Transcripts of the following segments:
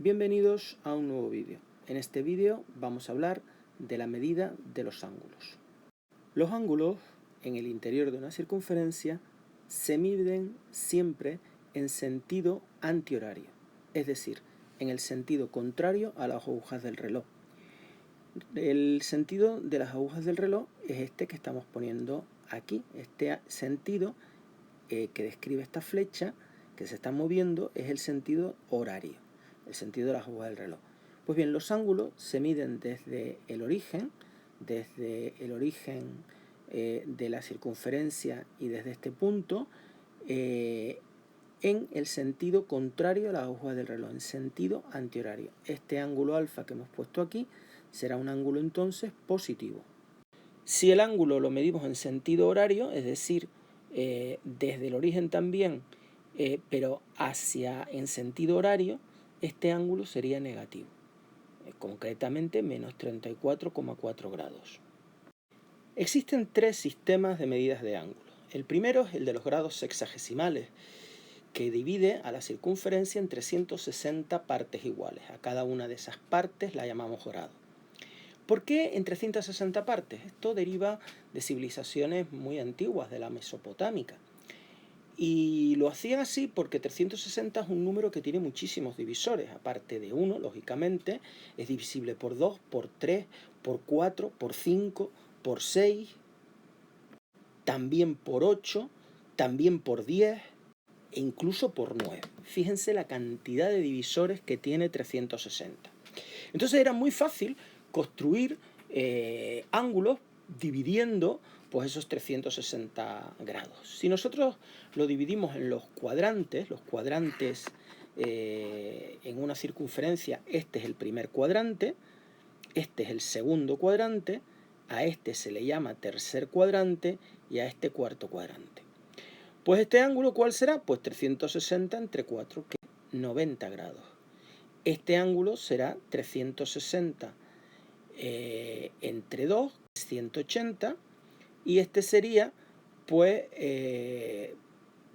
Bienvenidos a un nuevo vídeo. En este vídeo vamos a hablar de la medida de los ángulos. Los ángulos en el interior de una circunferencia se miden siempre en sentido antihorario, es decir, en el sentido contrario a las agujas del reloj. El sentido de las agujas del reloj es este que estamos poniendo aquí. Este sentido que describe esta flecha que se está moviendo es el sentido horario, el sentido de las agujas del reloj. Pues bien, los ángulos se miden desde el origen de la circunferencia y desde este punto en el sentido contrario a las agujas del reloj, en sentido antihorario. Este ángulo alfa que hemos puesto aquí será un ángulo entonces positivo. Si el ángulo lo medimos en sentido horario, es decir, desde el origen también, pero en sentido horario, este ángulo sería negativo, concretamente menos 34,4 grados. Existen tres sistemas de medidas de ángulo. El primero es el de los grados sexagesimales, que divide a la circunferencia en 360 partes iguales. A cada una de esas partes la llamamos grado. ¿Por qué en 360 partes? Esto deriva de civilizaciones muy antiguas, de la mesopotámica. Y lo hacían así porque 360 es un número que tiene muchísimos divisores. Aparte de 1, lógicamente, es divisible por 2, por 3, por 4, por 5, por 6, también por 8, también por 10 e incluso por 9. Fíjense la cantidad de divisores que tiene 360. Entonces era muy fácil construir ángulos dividiendo pues esos 360 grados. Si nosotros lo dividimos en los cuadrantes en una circunferencia, este es el primer cuadrante, este es el segundo cuadrante, a este se le llama tercer cuadrante y a este cuarto cuadrante. Pues este ángulo, ¿cuál será? Pues 360 entre 4, que es 90 grados. Este ángulo será 360 entre 2, 180, y este sería pues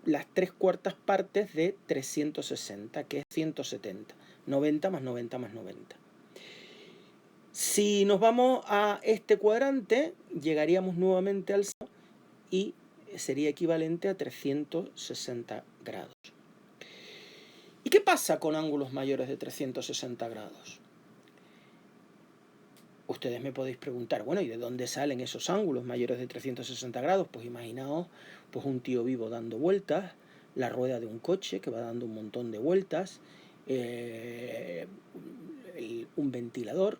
las 3/4 partes de 360, que es 170, 90 más 90 más 90. Si nos vamos a este cuadrante, llegaríamos nuevamente al centro y sería equivalente a 360 grados. ¿Y qué pasa con ángulos mayores de 360 grados? Ustedes me podéis preguntar, bueno, ¿y de dónde salen esos ángulos mayores de 360 grados? Pues imaginaos pues un tío vivo dando vueltas, la rueda de un coche que va dando un montón de vueltas, un ventilador.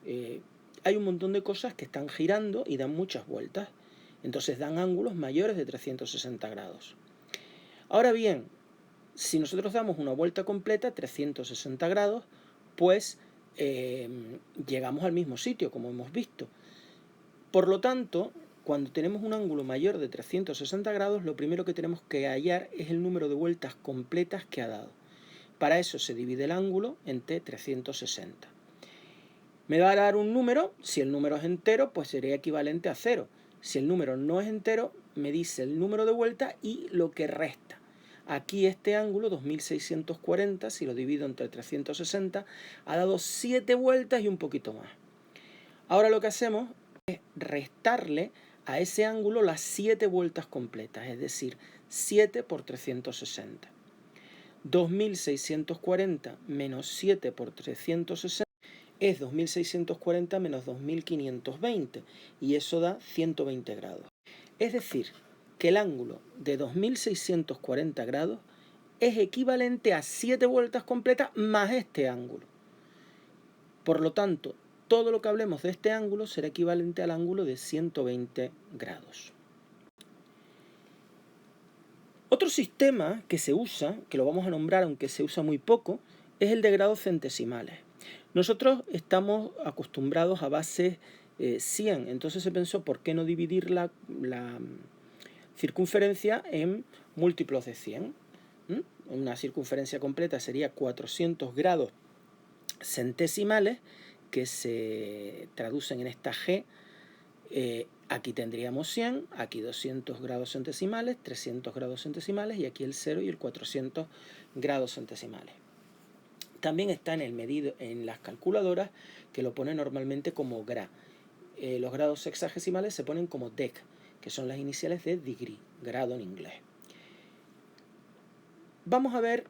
Hay un montón de cosas que están girando y dan muchas vueltas. Entonces dan ángulos mayores de 360 grados. Ahora bien, si nosotros damos una vuelta completa, 360 grados, pues llegamos al mismo sitio, como hemos visto. Por lo tanto, cuando tenemos un ángulo mayor de 360 grados, lo primero que tenemos que hallar es el número de vueltas completas que ha dado. Para eso se divide el ángulo entre 360. Me va a dar un número. Si el número es entero, pues sería equivalente a 0. Si el número no es entero, me dice el número de vueltas y lo que resta. Aquí este ángulo, 2640, si lo divido entre 360, ha dado 7 vueltas y un poquito más. Ahora lo que hacemos es restarle a ese ángulo las 7 vueltas completas, es decir, 7 por 360. 2640 menos 7 por 360 es 2640 menos 2520 y eso da 120 grados. Es decir, que el ángulo de 2640 grados es equivalente a 7 vueltas completas más este ángulo. Por lo tanto, todo lo que hablemos de este ángulo será equivalente al ángulo de 120 grados. Otro sistema que se usa, que lo vamos a nombrar aunque se usa muy poco, es el de grados centesimales. Nosotros estamos acostumbrados a bases 100, entonces se pensó por qué no dividir la circunferencia en múltiplos de 100. Una circunferencia completa sería 400 grados centesimales, que se traducen en esta G. Aquí tendríamos 100, aquí 200 grados centesimales, 300 grados centesimales y aquí el 0 y el 400 grados centesimales. También está en el medido en las calculadoras, que lo pone normalmente como gra. Los grados sexagesimales se ponen como dec, que son las iniciales de degree, grado en inglés. Vamos a ver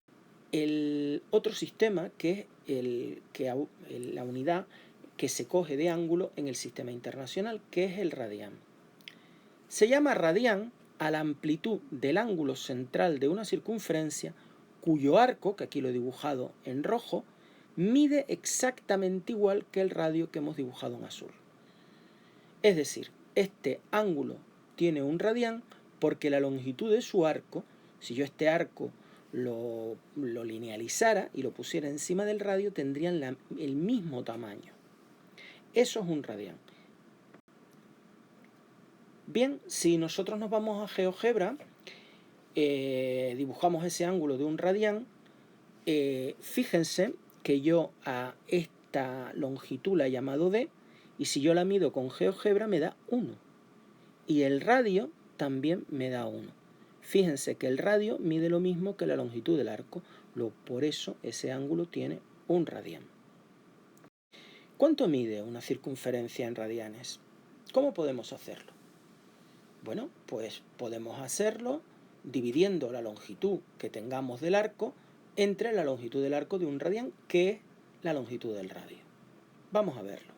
el otro sistema, que es la unidad que se coge de ángulo en el sistema internacional, que es el radián. Se llama radián a la amplitud del ángulo central de una circunferencia cuyo arco, que aquí lo he dibujado en rojo, mide exactamente igual que el radio que hemos dibujado en azul. Es decir, este ángulo tiene un radián porque la longitud de su arco, si yo este arco lo linealizara y lo pusiera encima del radio, tendrían el mismo tamaño. Eso es un radián. Bien, si nosotros nos vamos a GeoGebra, dibujamos ese ángulo de un radián, fíjense que yo a esta longitud la he llamado D, y si yo la mido con GeoGebra me da 1. Y el radio también me da 1. Fíjense que el radio mide lo mismo que la longitud del arco, por eso ese ángulo tiene un radián. ¿Cuánto mide una circunferencia en radianes? ¿Cómo podemos hacerlo? Bueno, pues podemos hacerlo dividiendo la longitud que tengamos del arco entre la longitud del arco de un radián, que es la longitud del radio. Vamos a verlo.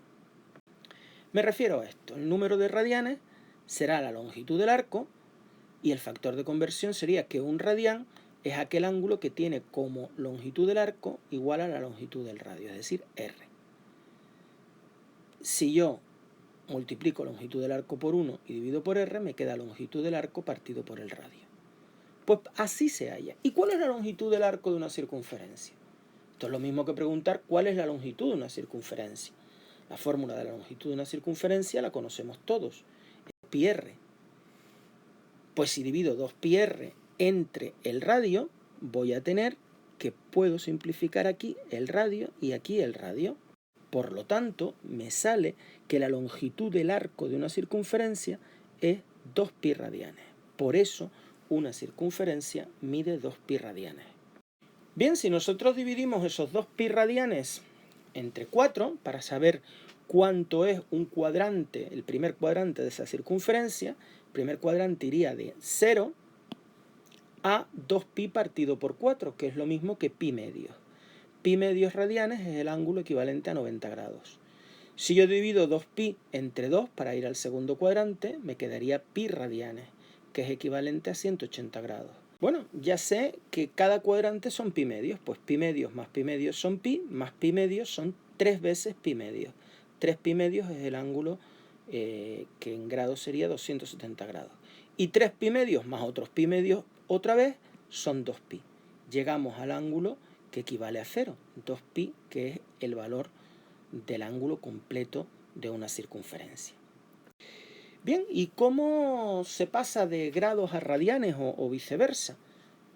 Me refiero a esto. El número de radianes será la longitud del arco y el factor de conversión sería que un radián es aquel ángulo que tiene como longitud del arco igual a la longitud del radio, es decir, R. Si yo multiplico longitud del arco por 1 y divido por R, me queda longitud del arco partido por el radio. Pues así se halla. ¿Y cuál es la longitud del arco de una circunferencia? Esto es lo mismo que preguntar cuál es la longitud de una circunferencia. La fórmula de la longitud de una circunferencia la conocemos todos, es pi r. Pues si divido 2 pi r entre el radio, voy a tener que puedo simplificar aquí el radio y aquí el radio. Por lo tanto, me sale que la longitud del arco de una circunferencia es 2 pi radianes. Por eso, una circunferencia mide 2 pi radianes. Bien, si nosotros dividimos esos 2 pi radianes entre 4, para saber cuánto es un cuadrante, el primer cuadrante de esa circunferencia, el primer cuadrante iría de 0 a 2 pi partido por 4, que es lo mismo que pi medios. Pi medios radianes es el ángulo equivalente a 90 grados. Si yo divido 2pi entre 2 para ir al segundo cuadrante, me quedaría pi radianes, que es equivalente a 180 grados. Bueno, ya sé que cada cuadrante son pi medios, pues pi medios más pi medios son pi, más pi medios son 3 veces pi medios. 3 pi medios es el ángulo que en grados sería 270 grados. Y 3 pi medios más otros pi medios otra vez son 2pi. Llegamos al ángulo que equivale a 0, 2pi, que es el valor del ángulo completo de una circunferencia. Bien, ¿y cómo se pasa de grados a radianes o viceversa?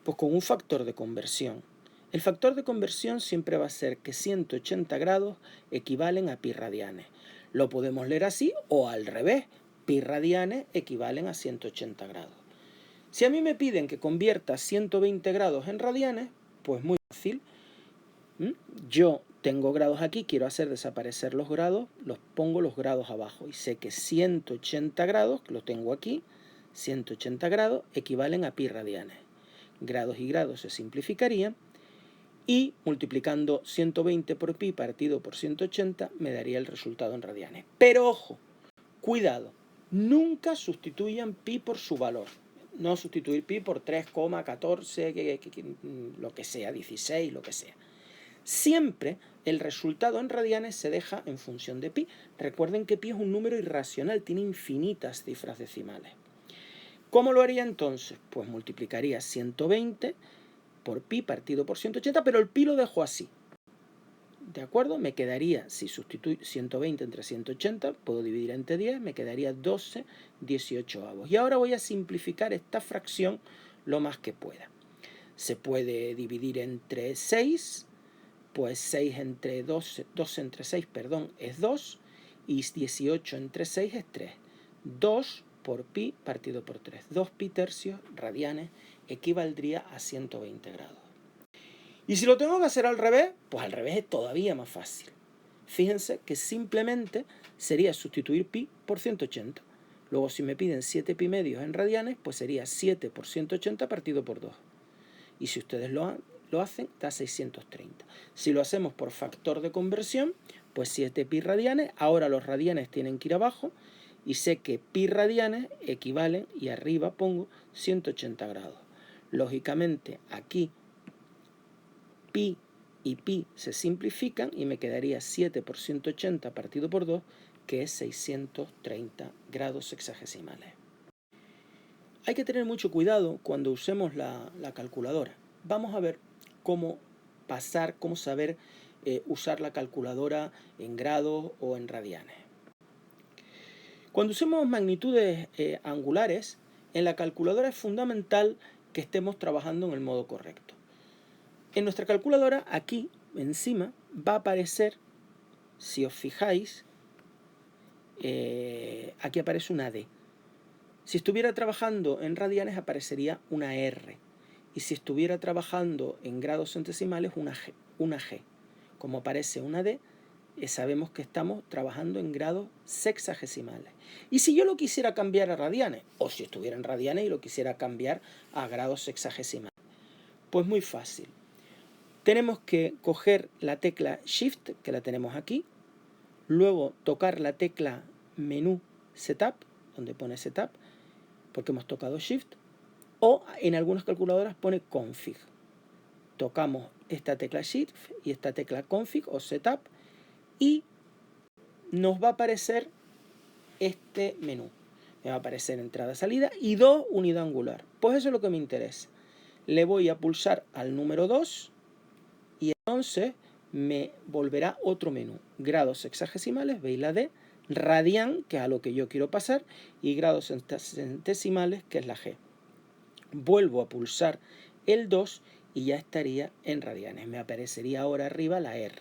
Pues con un factor de conversión. El factor de conversión siempre va a ser que 180 grados equivalen a pi radianes. Lo podemos leer así o al revés. Pi radianes equivalen a 180 grados. Si a mí me piden que convierta 120 grados en radianes, pues muy fácil. Yo tengo grados aquí, quiero hacer desaparecer los grados, los pongo los grados abajo y sé que 180 grados, que lo tengo aquí, 180 grados equivalen a pi radianes. Grados y grados se simplificarían y multiplicando 120 por pi partido por 180 me daría el resultado en radianes. Pero ojo, cuidado, nunca sustituyan pi por su valor. No sustituir pi por 3,14, lo que sea, 16, lo que sea. Siempre el resultado en radianes se deja en función de pi. Recuerden que pi es un número irracional, tiene infinitas cifras decimales. ¿Cómo lo haría entonces? Pues multiplicaría 120 por pi partido por 180, pero el pi lo dejo así. ¿De acuerdo? Me quedaría, si sustituyo 120 entre 180, puedo dividir entre 10, me quedaría 12 18avos. Y ahora voy a simplificar esta fracción lo más que pueda. Se puede dividir entre 6, pues 6 entre 12 entre 6, perdón, es 2, y 18 entre 6 es 3. 2 por pi partido por 3. 2 pi tercios radianes equivaldría a 120 grados. Y si lo tengo que hacer al revés, pues al revés es todavía más fácil. Fíjense que simplemente sería sustituir pi por 180. Luego si me piden 7 pi medios en radianes, pues sería 7 por 180 partido por 2. Y si ustedes lo hacen, da 630. Si lo hacemos por factor de conversión, pues 7 pi radianes. Ahora los radianes tienen que ir abajo. Y sé que pi radianes equivalen, y arriba pongo 180 grados. Lógicamente aquí pi y pi se simplifican y me quedaría 7 por 180 partido por 2, que es 630 grados sexagesimales. Hay que tener mucho cuidado cuando usemos la calculadora. Vamos a ver cómo saber usar la calculadora en grados o en radianes. Cuando usemos magnitudes angulares, en la calculadora es fundamental que estemos trabajando en el modo correcto. En nuestra calculadora, aquí encima, va a aparecer, si os fijáis, aquí aparece una D. Si estuviera trabajando en radianes aparecería una R. Y si estuviera trabajando en grados centesimales, una G. Como aparece una D, sabemos que estamos trabajando en grados sexagesimales. Y si yo lo quisiera cambiar a radianes, o si estuviera en radianes y lo quisiera cambiar a grados sexagesimales, pues muy fácil. Tenemos que coger la tecla Shift, que la tenemos aquí, luego tocar la tecla Menú Setup, donde pone Setup, porque hemos tocado Shift, o en algunas calculadoras pone Config. Tocamos esta tecla Shift y esta tecla Config o Setup y nos va a aparecer este menú. Me va a aparecer entrada, salida y 2 unidad angular. Pues eso es lo que me interesa. Le voy a pulsar al número 2 y entonces me volverá otro menú. Grados sexagesimales, veis la D, radian, que es a lo que yo quiero pasar, y grados centesimales, que es la G. Vuelvo a pulsar el 2 y ya estaría en radianes. Me aparecería ahora arriba la R.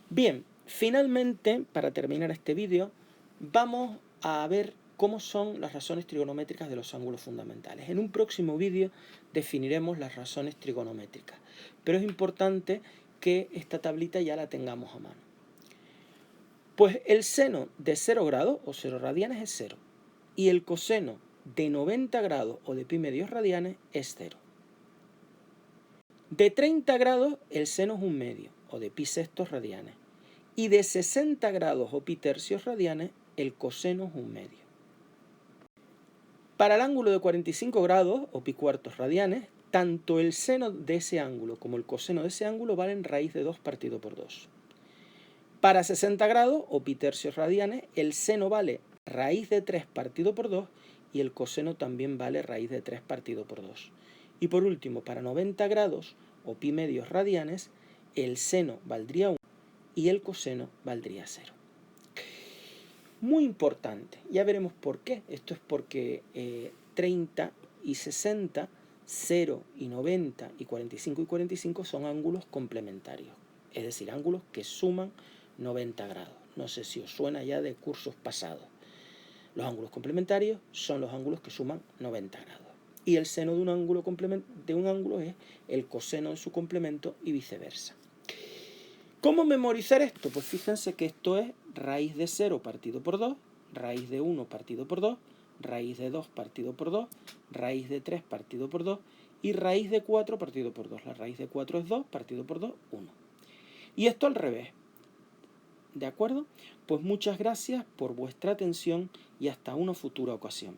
Bien, finalmente, para terminar este vídeo, vamos a ver cómo son las razones trigonométricas de los ángulos fundamentales. En un próximo vídeo definiremos las razones trigonométricas, pero es importante que esta tablita ya la tengamos a mano. Pues el seno de 0 grados o 0 radianes es 0 y el coseno de 90 grados o de pi medios radianes es 0. De 30 grados el seno es 1 medio o de pi sextos radianes y de 60 grados o pi tercios radianes el coseno es 1 medio. Para el ángulo de 45 grados o pi cuartos radianes, tanto el seno de ese ángulo como el coseno de ese ángulo valen raíz de 2 partido por 2. Para 60 grados o pi tercios radianes, el seno vale raíz de 3 partido por 2 y el coseno también vale raíz de 3 partido por 2. Y por último, para 90 grados o pi medios radianes, el seno valdría 1 y el coseno valdría 0. Muy importante, ya veremos por qué. Esto es porque 30 y 60, 0 y 90 y 45 y 45 son ángulos complementarios, es decir, ángulos que suman 90 grados. No sé si os suena ya de cursos pasados. Los ángulos complementarios son los ángulos que suman 90 grados. Y el seno de un ángulo es el coseno de su complemento y viceversa. ¿Cómo memorizar esto? Pues fíjense que esto es raíz de 0 partido por 2, raíz de 1 partido por 2, raíz de 2 partido por 2, raíz de 3 partido por 2 y raíz de 4 partido por 2. La raíz de 4 es 2, partido por 2, 1. Y esto al revés. ¿De acuerdo? Pues muchas gracias por vuestra atención y hasta una futura ocasión.